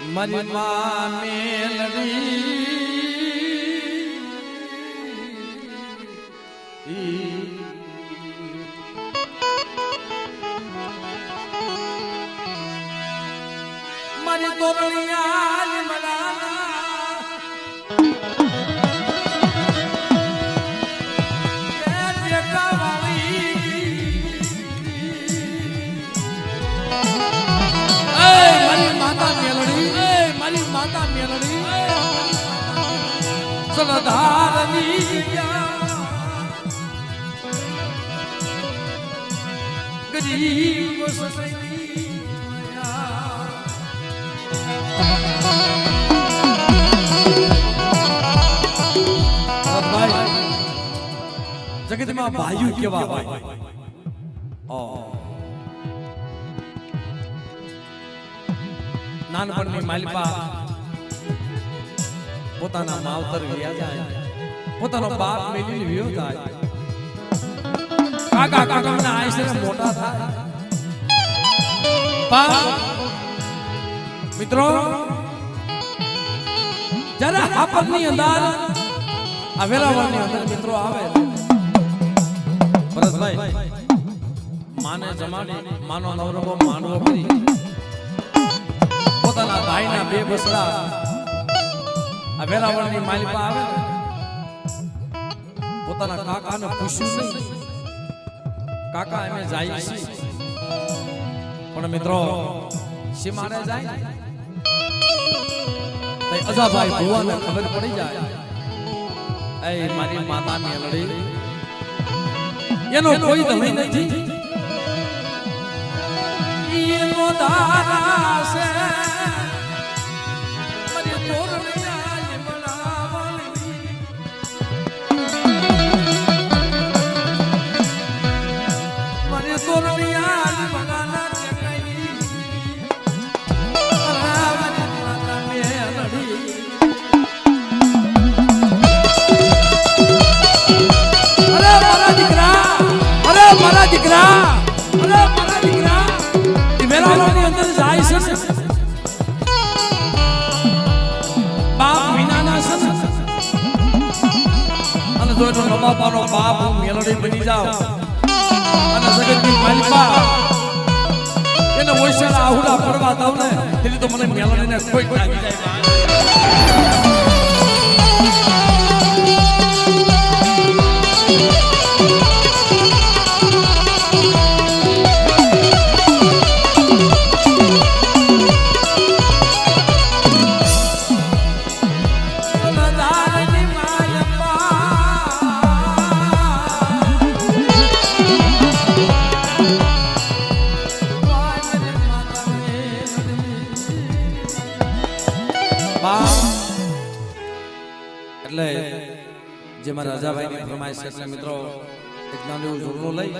મારી માં મેલડી મારી તોરણિયા માતા મેલડી સનધારની ગરીબ જગતમાં ભાઈઓ કેવા હોય નાનપણની માલિપા પોતાના માવતર વ્યા જાય પોતાનો બાપ મેલીને વ્યો જાય કાકા કાકાના આયસે મોટા થાય મિત્રો જ્યારે આપની અંદર આ વેરાવળની અંદર મિત્રો આવે ભરતભાઈ માને જમાડી માનો નવરંગો માનવો કરી પોતાના ભાઈના બે બસડા આ વેરાવળની માલિપા આવે પોતાના કાકાને પૂછ્યું નહીં કાકા અમે જાય છે પણ મિત્રો સીમાડે જાય ને અજાભાઈ ભુવાને ખબર પડી જાય એ મારી માતા મેલડી એનો કોઈ ધણી નથી એનો દારા છે મારી તોરણિયા બનાવલી મારી તોરણિયા બનાના ચકાઈ મારી માતા મેલડી મારા દીકરા વેરાવળની અંદર જાય છે બાપ વિનાના છે અને જો એટલો બાપાનો બાપ હું મેલડી બની જાઉં અને જગતની માલિપા એને ઓછાના આહુડા પડવા દઉં ને એટલે તો મને મેલડીને કોઈ લાગી જાય એટલે જે મારા રાજાભાઈની ફરમાઈશ છે એટલે મિત્રો એક નાનું એવું ઝૂરનું લઈ